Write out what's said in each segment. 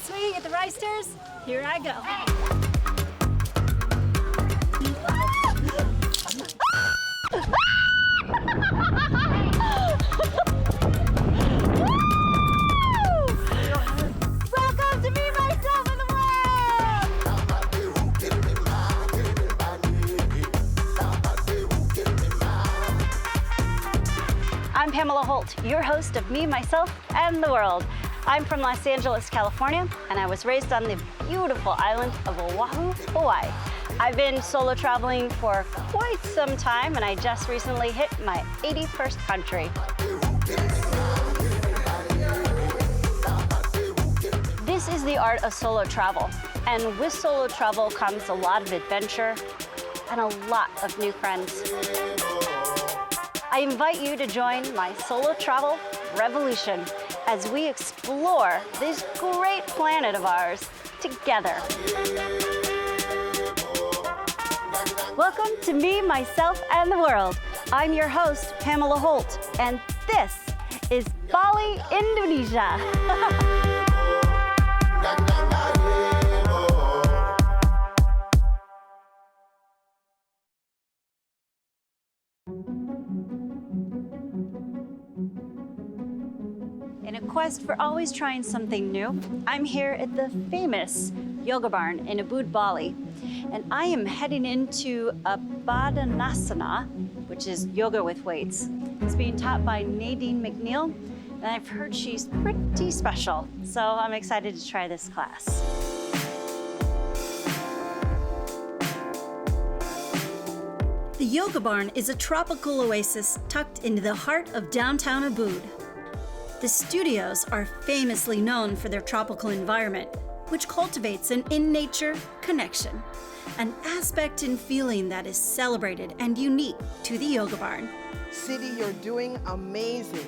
swing at the Rice Terrace? Here I go. Welcome to Me, Myself, and the World! I'm Pamela Holt, your host of Me, Myself, and the World. I'm from Los Angeles, California, and I was raised on the beautiful island of Oahu, Hawaii. I've been solo traveling for quite some time, and I just recently hit my 81st country. This is the art of solo travel, and with solo travel comes a lot of adventure and a lot of new friends. I invite you to join my solo travel revolution as we explore this great planet of ours together. Welcome to Me, Myself, and the World. I'm your host, Pamela Holt, and this is Bali, Indonesia. In a quest for always trying something new, I'm here at the famous yoga barn in Ubud, Bali. And I am heading into a Badanasana, which is yoga with weights. It's being taught by Nadine McNeil, and I've heard she's pretty special. So I'm excited to try this class. The yoga barn is a tropical oasis tucked into the heart of downtown Ubud. The studios are famously known for their tropical environment, which cultivates an in-nature connection, an aspect and feeling that is celebrated and unique to the yoga barn. City, you're doing amazing.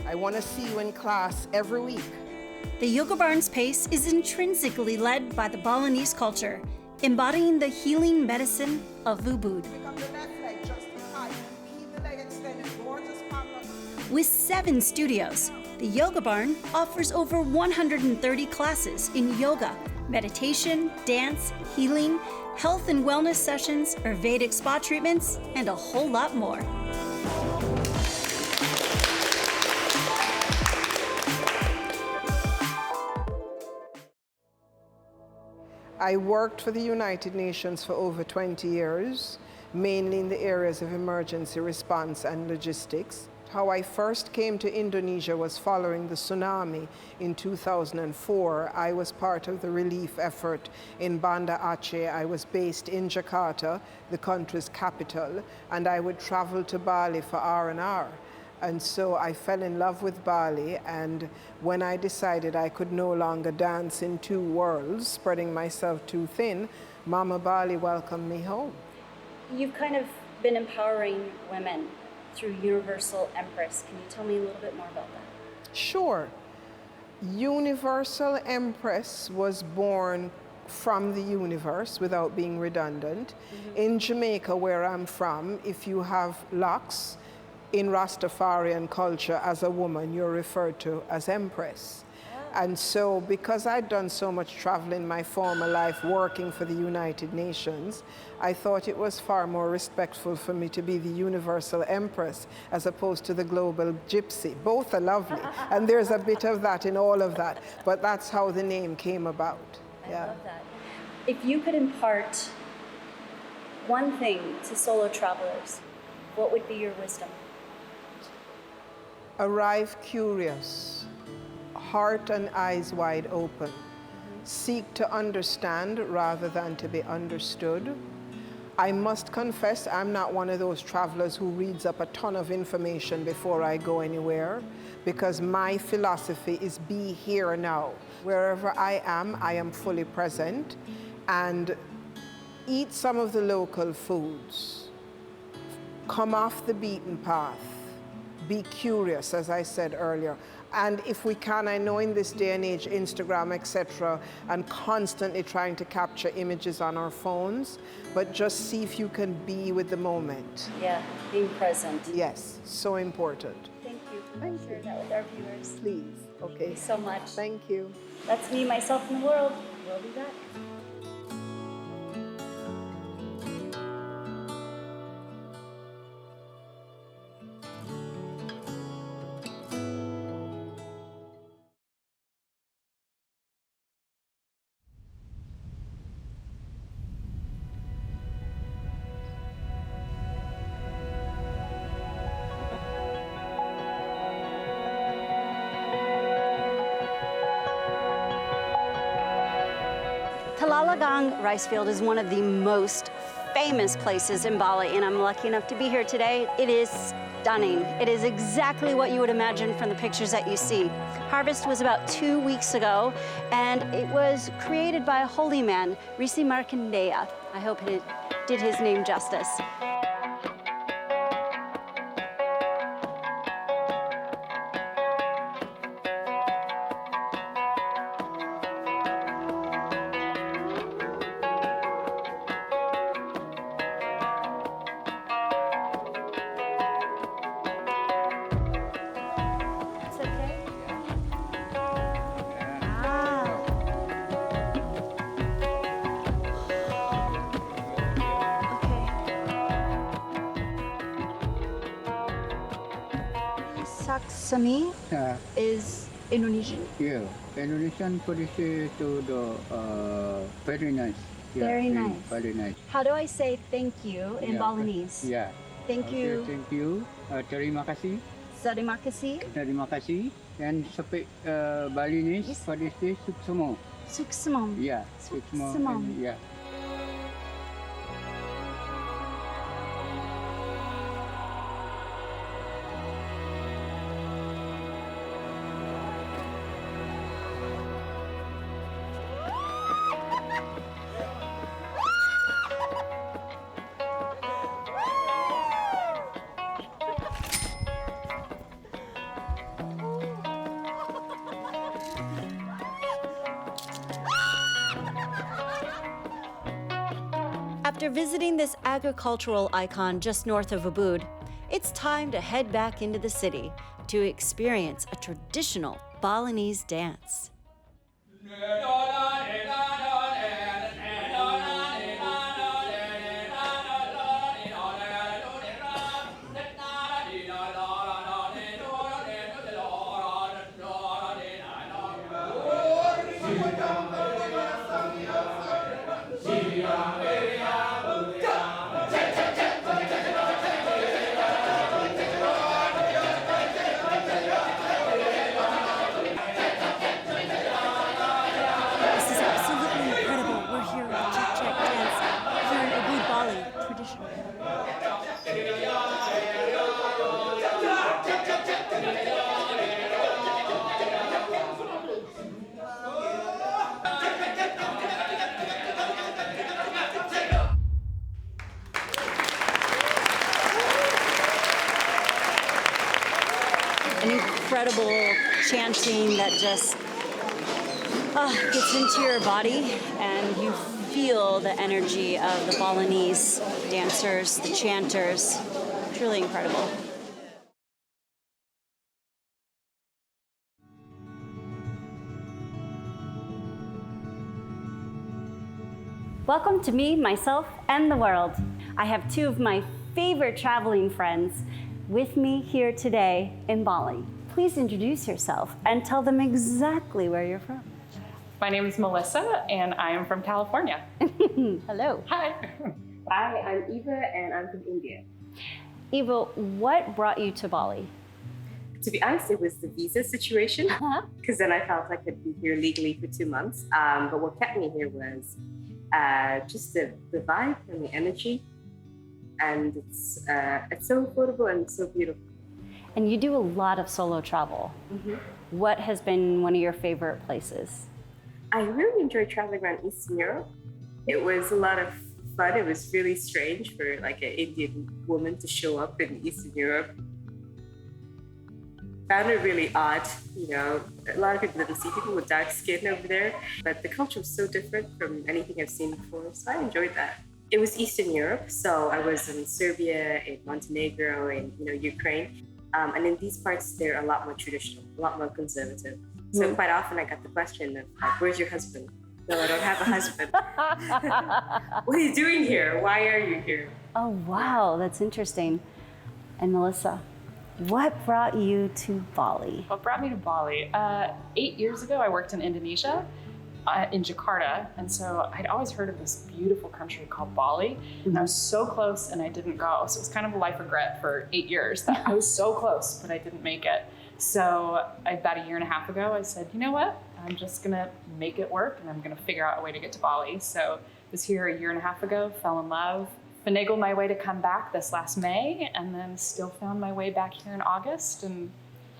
I want to see you in class every week. The yoga barn's pace is intrinsically led by the Balinese culture, embodying the healing medicine of Ubud. With 7 studios, the Yoga Barn offers over 130 classes in yoga, meditation, dance, healing, health and wellness sessions, Ayurvedic spa treatments, and a whole lot more. I worked for the United Nations for over 20 years, mainly in the areas of emergency response and logistics. How I first came to Indonesia was following the tsunami in 2004. I was part of the relief effort in Banda Aceh. I was based in Jakarta, the country's capital, and I would travel to Bali for R&R. And so I fell in love with Bali, and when I decided I could no longer dance in 2 worlds, spreading myself too thin, Mama Bali welcomed me home. You've kind of been empowering women through Universal Empress. Can you tell me a little bit more about that? Sure. Universal Empress was born from the universe, without being redundant. In Jamaica, where I'm from, if you have locks in Rastafarian culture as a woman, you're referred to as Empress. And so, because I'd done so much travel in my former life working for the United Nations, I thought it was far more respectful for me to be the Universal Empress as opposed to the Global Gypsy. Both are lovely, and there's a bit of that in all of that, but that's how the name came about. I love that. If you could impart one thing to solo travelers, what would be your wisdom? Arrive curious. Heart and eyes wide open. Seek to understand rather than to be understood. I must confess, I'm not one of those travelers who reads up a ton of information before I go anywhere, because my philosophy is be here now. Wherever I am fully present, and eat some of the local foods. Come off the beaten path. Be curious, as I said earlier. And if we can, I know in this day and age, Instagram, etc., and constantly trying to capture images on our phones, but just see if you can be with the moment. Yeah, being present. Yes, so important. Thank you. Thank Share you. that with our viewers. Please. Okay. Thank you so much. Thank you. That's me, myself, and the world. We'll be back. Tegalalang Rice Field is one of the most famous places in Bali, and I'm lucky enough to be here today. It is stunning. It is exactly what you would imagine from the pictures that you see. Harvest was about 2 weeks ago, and it was created by a holy man, Risi Markandeya. I hope it did his name justice. It's okay? Ah. Okay. Saksami is Indonesian. Yeah, Indonesian policy to the very nice. Yeah, Very nice. Very nice. How do I say thank you in Yeah. Balinese? Yeah. Thank Okay, you. Thank you. Terima kasih. Terima kasih. Terima kasih. Dan sampai Balinese Yes. policy suksemo. Suksamam. Yeah. Suksemam. Yeah. After visiting this agricultural icon just north of Ubud, it's time to head back into the city to experience a traditional Balinese dance. This is absolutely incredible. We're here with Check Check Dance here in Ubud, Bali, traditional. An incredible chanting that just gets into your body, and you feel the energy of the Balinese dancers, the chanters. Truly incredible. Welcome to me, myself, and the world. I have two of my favorite traveling friends with me here today in Bali. Please introduce yourself and tell them exactly where you're from. My name is Melissa, and I am from California. Hello. Hi. Hi, I'm Eva, and I'm from India. Eva, what brought you to Bali? To be honest, it was the visa situation, because then I felt I could be here legally for 2 months. But what kept me here was just the vibe and the energy, and it's so affordable and so beautiful. And you do a lot of solo travel. What has been one of your favorite places? I really enjoyed traveling around Eastern Europe. It was a lot of fun. It was really strange for like an Indian woman to show up in Eastern Europe. Found it really odd, you know. A lot of people didn't see people with dark skin over there, but the culture was so different from anything I've seen before, so I enjoyed that. It was Eastern Europe, so I was in Serbia, in Montenegro, and Ukraine. And in these parts, they're a lot more traditional, a lot more conservative. So quite often I got the question of, like, where's your husband? No, I don't have a husband. What are you doing here? Why are you here? Oh, wow, that's interesting. And Melissa, what brought you to Bali? What brought me to Bali? 8 years ago, I worked in Indonesia, in Jakarta. And so I'd always heard of this beautiful country called Bali. And I was so close and I didn't go. So it was kind of a life regret for 8 years that I was so close, but I didn't make it. So about a year and a half ago, I said, you know what? I'm just gonna make it work and I'm gonna figure out a way to get to Bali. So I was here a year and a half ago, fell in love, finagled my way to come back this last May, and then still found my way back here in August, and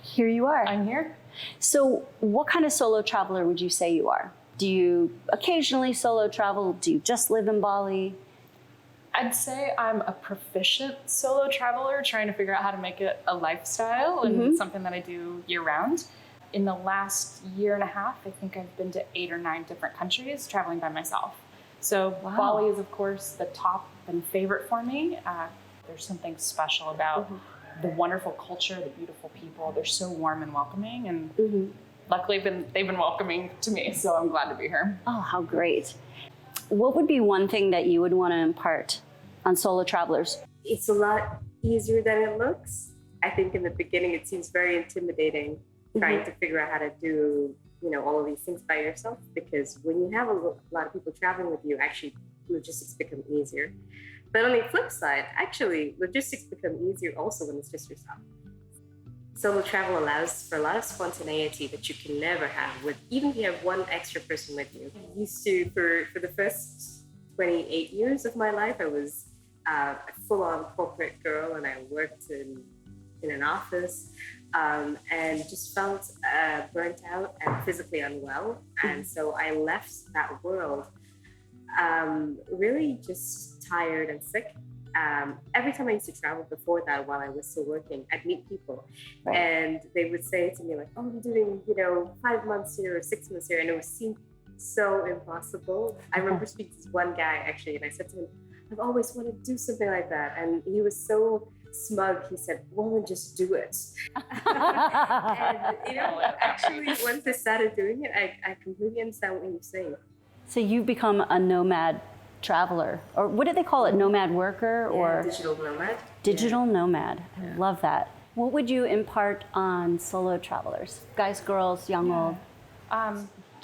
Here you are. I'm here. So what kind of solo traveler would you say you are? Do you occasionally solo travel? Do you just live in Bali? I'd say I'm a proficient solo traveler trying to figure out how to make it a lifestyle and something that I do year round. In the last year and a half, I think I've been to 8 or 9 different countries traveling by myself. So Bali is, of course, the top and favorite for me. There's something special about the wonderful culture, the beautiful people. They're so warm and welcoming, and luckily they've been welcoming to me, so I'm glad to be here. Oh, how great. What would be one thing that you would want to impart on solo travelers? It's a lot easier than it looks. I think in the beginning it seems very intimidating trying to figure out how to do, all of these things by yourself, because when you have a lot of people traveling with you, actually logistics become easier. But on the flip side, actually logistics become easier also when it's just yourself. Solo travel allows for a lot of spontaneity that you can never have with, even if you have one extra person with you. I used to, for the first 28 years of my life, I was a full-on corporate girl, and I worked in an office and just felt burnt out and physically unwell. And so I left that world really just tired and sick. Every time I used to travel before that, while I was still working, I'd meet people and they would say to me like, oh, I'm doing, 5 months here or 6 months here. And it would seem so impossible. I remember speaking to this one guy actually, and I said to him, I've always wanted to do something like that. And he was so smug. He said, well, then just do it. And, actually, once I started doing it, I completely understand what you're saying. So you've become a nomad traveler, or what do they call it? Nomad worker or digital nomad? Digital nomad. I love that. What would you impart on solo travelers? Guys, girls, young, old?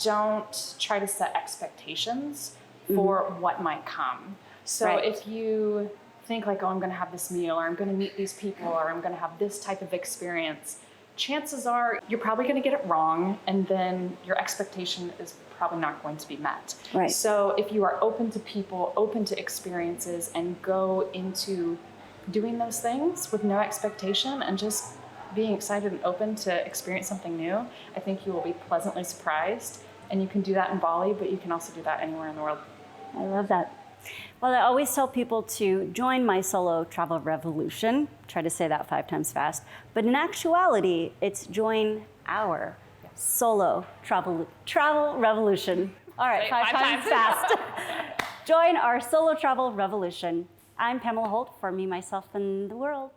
Don't try to set expectations for what might come. So if you think like, oh, I'm going to have this meal, or I'm going to meet these people, or I'm going to have this type of experience, chances are you're probably going to get it wrong, and then your expectation is probably not going to be met. Right. So if you are open to people, open to experiences, and go into doing those things with no expectation and just being excited and open to experience something new, I think you will be pleasantly surprised. And you can do that in Bali, but you can also do that anywhere in the world. I love that. Well, I always tell people to join my solo travel revolution. Try to say that 5 times fast. But in actuality, it's join our solo travel revolution. All right, 5 times fast. Join our solo travel revolution. I'm Pamela Holt for Me, Myself, and the World.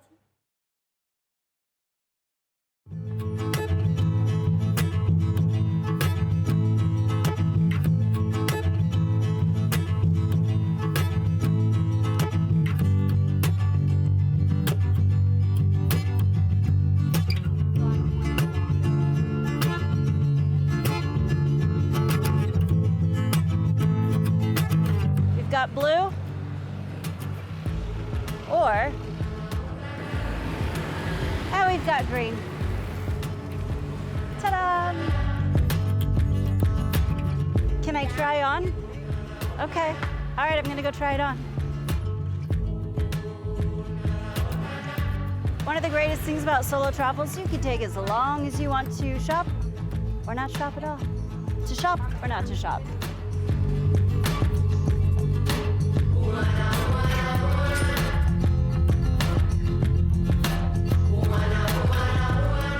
Got blue, or we've got green. Ta-da! Can I try on? Okay. All right, I'm gonna go try it on. One of the greatest things about solo travel is you can take as long as you want to shop or not shop at all. To shop or not to shop.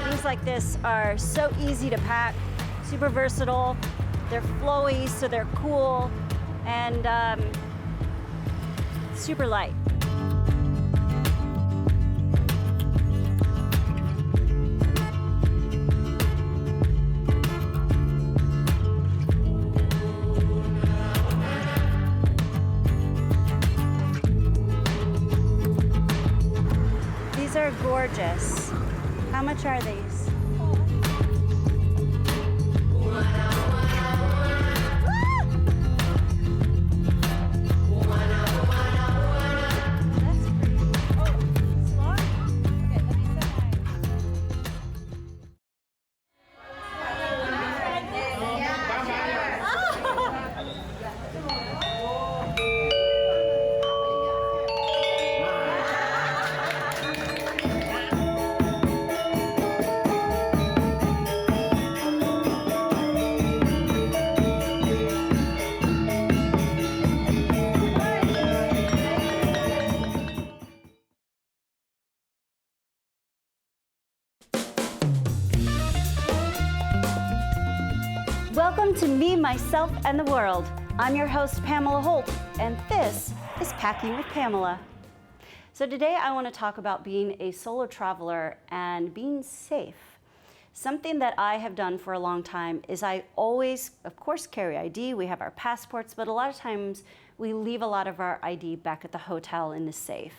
Things like this are so easy to pack, super versatile. They're flowy, so they're cool, and super light. These are gorgeous. How much are these? Welcome to Me, Myself, and the World. I'm your host, Pamela Holt, and this is Packing with Pamela. So today I want to talk about being a solo traveler and being safe. Something that I have done for a long time is I always, of course, carry ID. We have our passports, but a lot of times we leave a lot of our ID back at the hotel in the safe.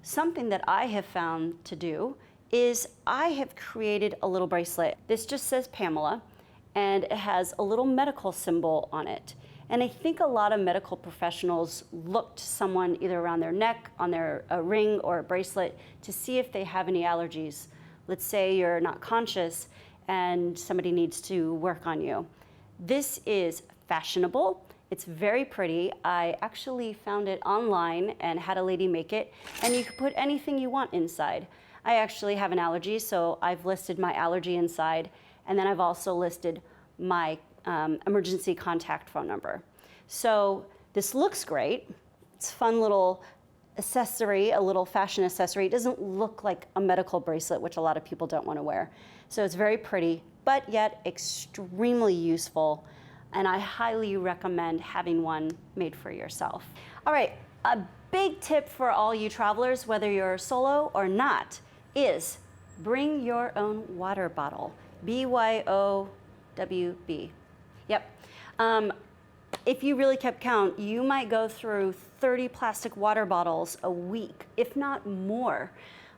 Something that I have found to do is I have created a little bracelet. This just says Pamela, and it has a little medical symbol on it. And I think a lot of medical professionals look to someone either around their neck, on their ring or a bracelet to see if they have any allergies. Let's say you're not conscious and somebody needs to work on you. This is fashionable. It's very pretty. I actually found it online and had a lady make it, and you can put anything you want inside. I actually have an allergy, so I've listed my allergy inside, and then I've also listed my emergency contact phone number. So this looks great. It's a fun little accessory, a little fashion accessory. It doesn't look like a medical bracelet, which a lot of people don't want to wear. So it's very pretty, but yet extremely useful. And I highly recommend having one made for yourself. All right, a big tip for all you travelers, whether you're solo or not, is bring your own water bottle. BYOWB. Yep. If you really kept count, you might go through 30 plastic water bottles a week, if not more.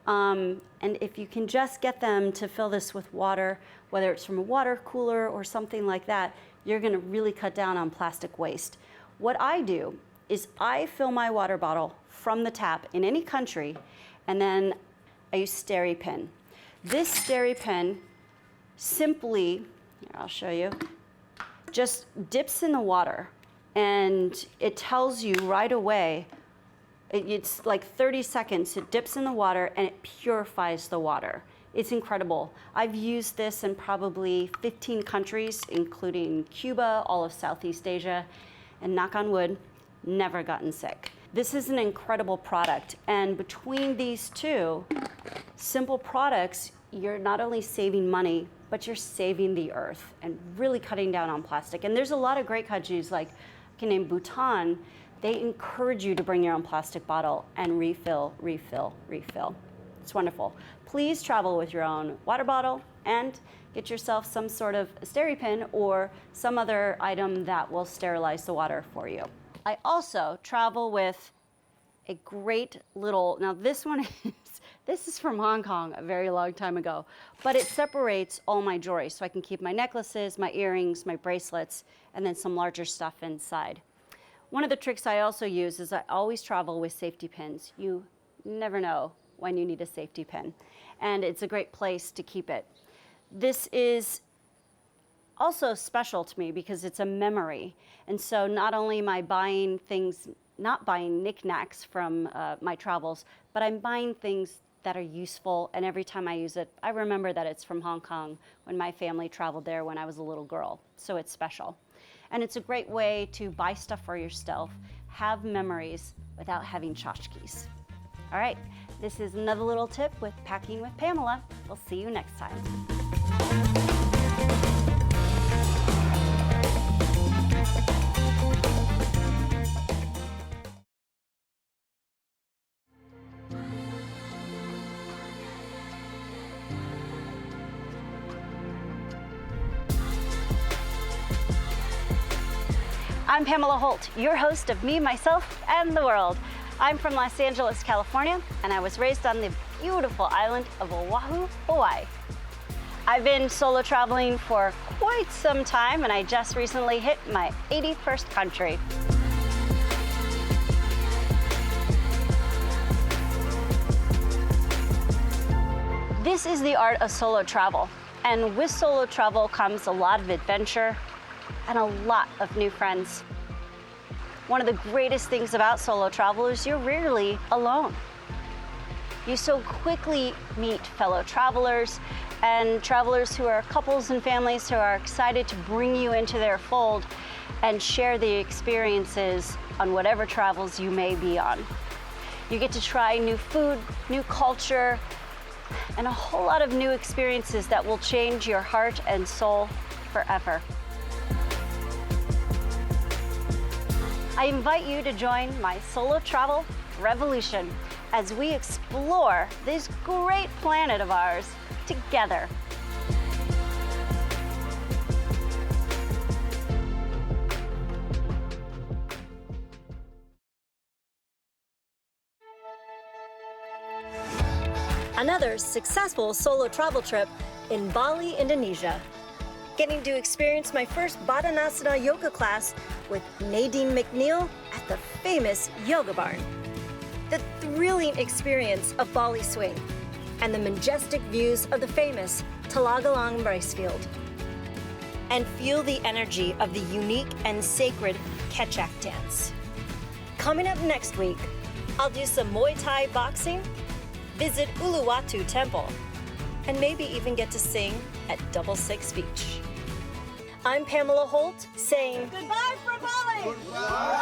And if you can just get them to fill this with water, whether it's from a water cooler or something like that, you're gonna really cut down on plastic waste. What I do is I fill my water bottle from the tap in any country, and then I use SteriPen. This SteriPen simply, here, I'll show you, just dips in the water, and it tells you right away, it's like 30 seconds, it dips in the water and it purifies the water. It's incredible. I've used this in probably 15 countries, including Cuba, all of Southeast Asia, and knock on wood, never gotten sick. This is an incredible product, and between these two simple products, you're not only saving money, but you're saving the earth and really cutting down on plastic. And there's a lot of great countries, like I can name Bhutan. They encourage you to bring your own plastic bottle and refill, refill, refill. It's wonderful. Please travel with your own water bottle and get yourself some sort of SteriPen or some other item that will sterilize the water for you. I also travel with a great little, now this one this is from Hong Kong a very long time ago, but it separates all my jewelry so I can keep my necklaces, my earrings, my bracelets, and then some larger stuff inside. One of the tricks I also use is I always travel with safety pins. You never know when you need a safety pin, and it's a great place to keep it. This is also special to me because it's a memory, and so not only am I buying things, not buying knickknacks from my travels, but I'm buying things that are useful, and every time I use it, I remember that it's from Hong Kong when my family traveled there when I was a little girl, so it's special. And it's a great way to buy stuff for yourself, have memories without having tchotchkes. All right, this is another little tip with Packing with Pamela. We'll see you next time. I'm Pamela Holt, your host of Me, Myself, and the World. I'm from Los Angeles, California, and I was raised on the beautiful island of Oahu, Hawaii. I've been solo traveling for quite some time, and I just recently hit my 81st country. This is the art of solo travel, and with solo travel comes a lot of adventure and a lot of new friends. One of the greatest things about solo travel is you're rarely alone. You so quickly meet fellow travelers and travelers who are couples and families who are excited to bring you into their fold and share the experiences on whatever travels you may be on. You get to try new food, new culture, and a whole lot of new experiences that will change your heart and soul forever. I invite you to join my solo travel revolution as we explore this great planet of ours together. Another successful solo travel trip in Bali, Indonesia. Getting to experience my first Badanasana yoga class with Nadine McNeil at the famous yoga barn. The thrilling experience of Bali swing and the majestic views of the famous Tegalalang Rice Field. And feel the energy of the unique and sacred Kecak dance. Coming up next week, I'll do some Muay Thai boxing, visit Uluwatu Temple, and maybe even get to sing at Double Six Beach. I'm Pamela Holt saying goodbye from Bali! Goodbye.